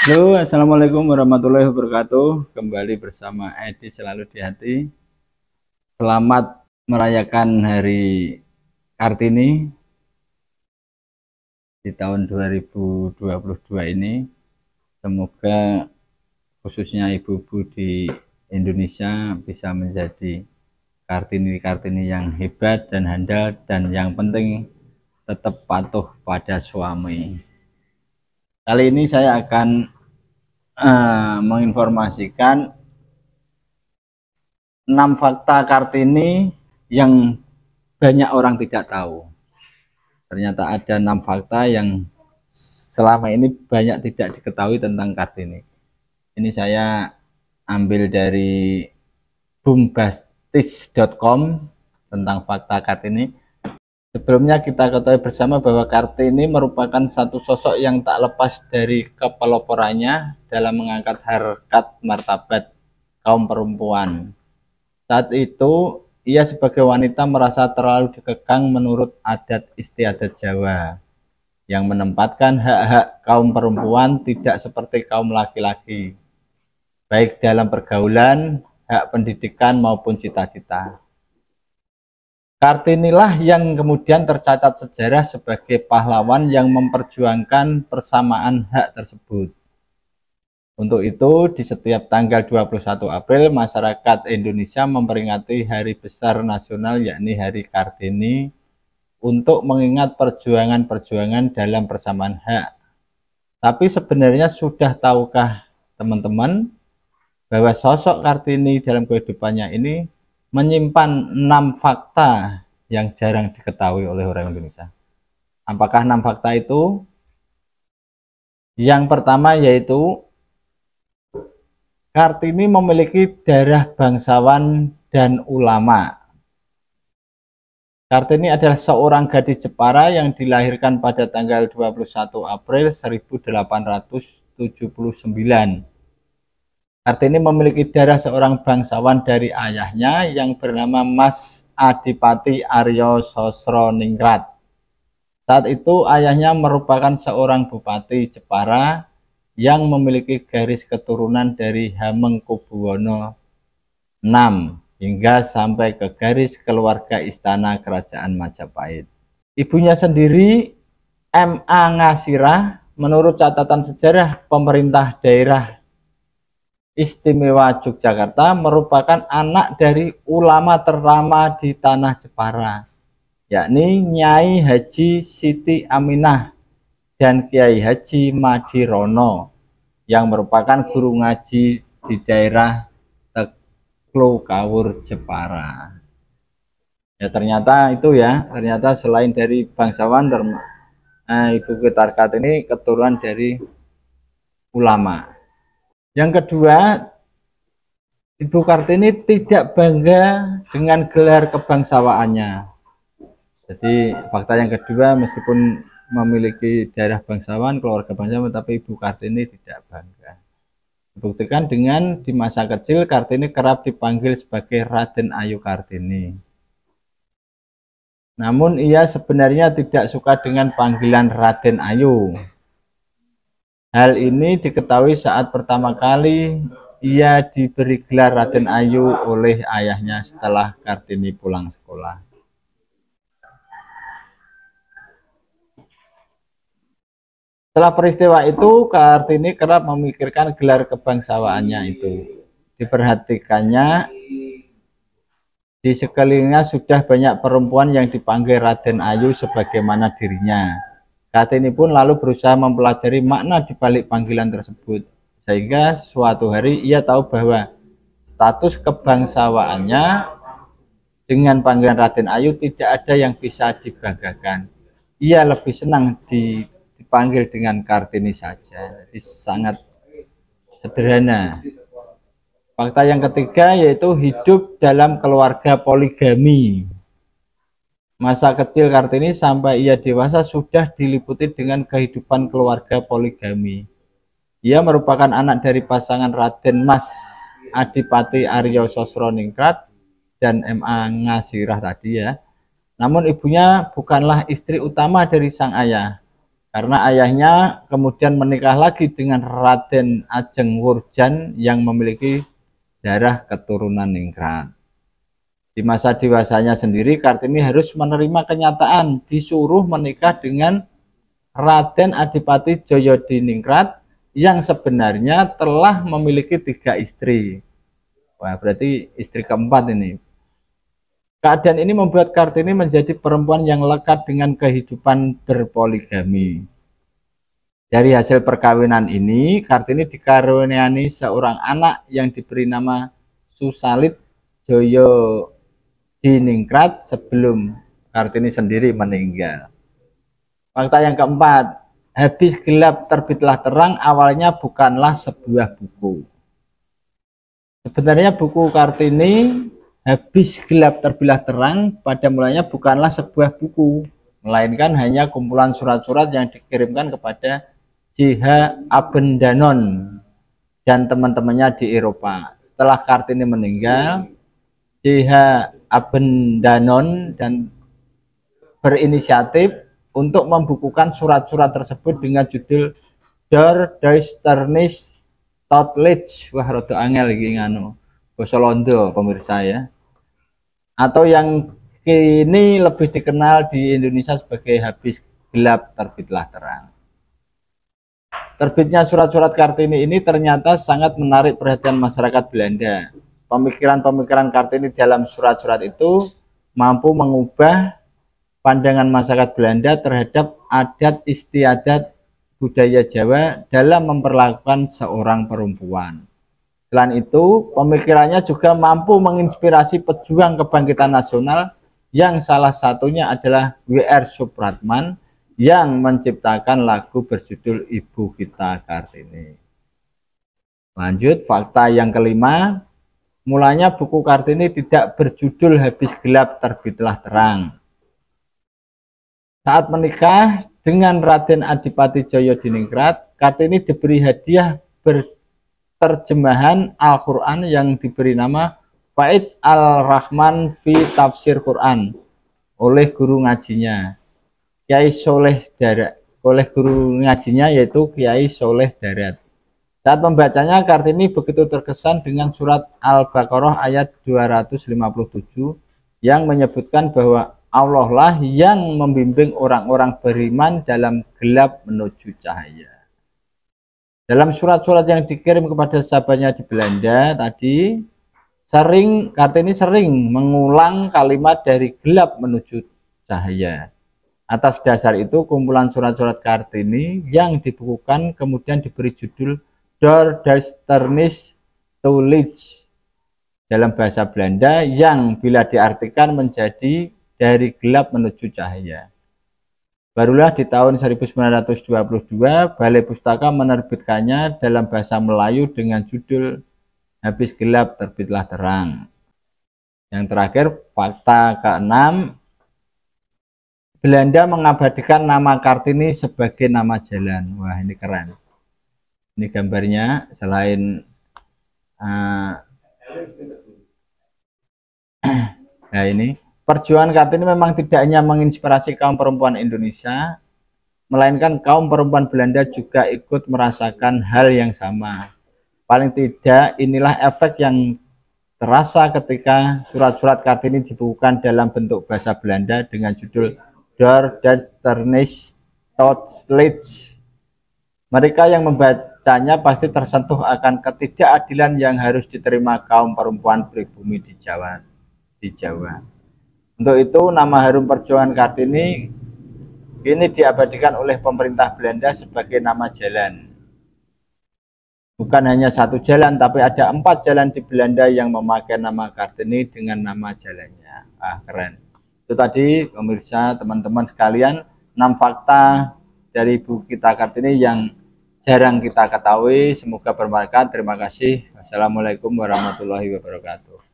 Halo, assalamualaikum warahmatullahi wabarakatuh. Kembali bersama Edi Selalu di Hati. Selamat merayakan Hari Kartini di tahun 2022 ini. Semoga khususnya ibu-ibu di Indonesia bisa menjadi Kartini-Kartini yang hebat dan handal, dan yang penting tetap patuh pada suami. Kali ini saya akan menginformasikan 6 fakta Kartini yang banyak orang tidak tahu. Ternyata ada 6 fakta yang selama ini banyak tidak diketahui tentang Kartini. Ini saya ambil dari bombastis.com tentang fakta Kartini. Sebelumnya kita ketahui bersama bahwa Kartini merupakan satu sosok yang tak lepas dari kepeloporannya dalam mengangkat harkat martabat kaum perempuan. Saat itu, ia sebagai wanita merasa terlalu dikekang menurut adat istiadat Jawa, yang menempatkan hak-hak kaum perempuan tidak seperti kaum laki-laki, baik dalam pergaulan, hak pendidikan maupun cita-cita. Kartinilah yang kemudian tercatat sejarah sebagai pahlawan yang memperjuangkan persamaan hak tersebut. Untuk itu, di setiap tanggal 21 April, masyarakat Indonesia memperingati hari besar nasional, yakni Hari Kartini, untuk mengingat perjuangan-perjuangan dalam persamaan hak. Tapi sebenarnya sudah tahukah teman-teman bahwa sosok Kartini dalam kehidupannya ini menyimpan 6 fakta yang jarang diketahui oleh orang Indonesia? Apakah 6 fakta itu? Yang pertama yaitu Kartini memiliki darah bangsawan dan ulama. Kartini adalah seorang gadis Jepara yang dilahirkan pada tanggal 21 April 1879. Kartini memiliki darah seorang bangsawan dari ayahnya yang bernama Mas Adipati Aryo Sosroningrat. Saat itu ayahnya merupakan seorang bupati Jepara yang memiliki garis keturunan dari Hamengkubuwono VI hingga sampai ke garis keluarga istana kerajaan Majapahit. Ibunya sendiri, M.A. Ngasirah, menurut catatan sejarah pemerintah daerah Istimewa Yogyakarta, merupakan anak dari ulama ternama di tanah Jepara, yakni Nyai Haji Siti Aminah dan Kiai Haji Madirono, yang merupakan guru ngaji di daerah Teklo Kawur, Jepara. Ya ternyata itu ya, ternyata selain dari bangsawan, Ibu kita Kartini keturunan dari ulama. Yang kedua, Ibu Kartini tidak bangga dengan gelar kebangsawaannya. Jadi fakta yang kedua, meskipun memiliki darah bangsawan, keluarga bangsawan, tapi Ibu Kartini tidak bangga. Dibuktikan dengan di masa kecil Kartini kerap dipanggil sebagai Raden Ayu Kartini. Namun ia sebenarnya tidak suka dengan panggilan Raden Ayu. Hal ini diketahui saat pertama kali ia diberi gelar Raden Ayu oleh ayahnya setelah Kartini pulang sekolah. Setelah peristiwa itu, Kartini kerap memikirkan gelar kebangsawaannya itu. Diperhatikannya, di sekelilingnya sudah banyak perempuan yang dipanggil Raden Ayu sebagaimana dirinya. Kartini pun lalu berusaha mempelajari makna di balik panggilan tersebut, sehingga suatu hari ia tahu bahwa status kebangsawaannya dengan panggilan Raden Ayu tidak ada yang bisa dibanggakan. Ia lebih senang dipanggil dengan Kartini saja. Jadi sangat sederhana. Fakta yang ketiga yaitu hidup dalam keluarga poligami. Masa kecil Kartini sampai ia dewasa sudah diliputi dengan kehidupan keluarga poligami. Ia merupakan anak dari pasangan Raden Mas Adipati Aryo Sosroningrat dan M.A. Ngasirah tadi ya. Namun ibunya bukanlah istri utama dari sang ayah. karena ayahnya kemudian menikah lagi dengan Raden Ajeng Wurjan yang memiliki darah keturunan ningrat. Di masa dewasanya sendiri, Kartini harus menerima kenyataan disuruh menikah dengan Raden Adipati Joyodiningrat yang sebenarnya telah memiliki 3 istri. Wah, berarti istri keempat ini. Keadaan ini membuat Kartini menjadi perempuan yang lekat dengan kehidupan berpoligami. Dari hasil perkawinan ini, Kartini dikaruniai seorang anak yang diberi nama Susalit Joyodiningrat sebelum Kartini sendiri meninggal. Fakta yang keempat, Habis Gelap Terbitlah Terang awalnya bukanlah sebuah buku. Sebenarnya buku Kartini Habis Gelap Terbitlah Terang pada mulanya bukanlah sebuah buku, melainkan hanya kumpulan surat-surat yang dikirimkan kepada J.H. Abendanon dan teman-temannya di Eropa. Setelah Kartini meninggal, J.H. Abendanon dan berinisiatif untuk membukukan surat-surat tersebut dengan judul Der Duisternis Totlich. Wah, rada angel iki nganu. Basa Londo pemirsa ya. Atau yang kini lebih dikenal di Indonesia sebagai Habis Gelap Terbitlah Terang. Terbitnya surat-surat Kartini ini ternyata sangat menarik perhatian masyarakat Belanda. Pemikiran-pemikiran Kartini dalam surat-surat itu mampu mengubah pandangan masyarakat Belanda terhadap adat istiadat budaya Jawa dalam memperlakukan seorang perempuan. Selain itu, pemikirannya juga mampu menginspirasi pejuang kebangkitan nasional yang salah satunya adalah W.R. Supratman yang menciptakan lagu berjudul Ibu Kita Kartini. Lanjut, fakta yang kelima, mulanya buku Kartini tidak berjudul Habis Gelap Terbitlah Terang. Saat menikah dengan Raden Adipati Joyodiningrat, Kartini diberi hadiah terjemahan Al-Quran yang diberi nama Faid Al-Rahman fi Tafsir Quran oleh guru ngajinya Kiai Soleh Darat, oleh guru ngajinya yaitu Kiai Soleh Darat. Saat membacanya, Kartini begitu terkesan dengan surat Al-Baqarah ayat 257 yang menyebutkan bahwa Allah lah yang membimbing orang-orang beriman dalam gelap menuju cahaya. Dalam surat-surat yang dikirim kepada sahabatnya di Belanda tadi, Kartini sering mengulang kalimat dari gelap menuju cahaya. Atas dasar itu, kumpulan surat-surat Kartini yang dibukukan kemudian diberi judul Der Duisternis Totlich dalam bahasa Belanda yang bila diartikan menjadi dari gelap menuju cahaya. Barulah di tahun 1922 Balai Pustaka menerbitkannya dalam bahasa Melayu dengan judul Habis Gelap Terbitlah Terang. Yang terakhir, fakta keenam, Belanda mengabadikan nama Kartini sebagai nama jalan. Wah, ini keren. Ini gambarnya. Selain nah ini perjuangan Kartini memang tidak hanya menginspirasi kaum perempuan Indonesia, melainkan kaum perempuan Belanda juga ikut merasakan hal yang sama. Paling tidak, inilah efek yang terasa ketika surat-surat Kartini dibukukan dalam bentuk bahasa Belanda dengan judul Der Duisternis Totlich. Mereka yang membacanya pasti tersentuh akan ketidakadilan yang harus diterima kaum perempuan pribumi di Jawa. Untuk itu, nama harum perjuangan Kartini ini diabadikan oleh pemerintah Belanda sebagai nama jalan. Bukan hanya satu jalan, tapi ada 4 jalan di Belanda yang memakai nama Kartini dengan nama jalannya. Ah, keren. Itu tadi pemirsa, teman-teman sekalian, 6 fakta dari Ibu Kita Kartini yang jarang kita ketahui. Semoga bermanfaat. Terima kasih. Wassalamualaikum warahmatullahi wabarakatuh.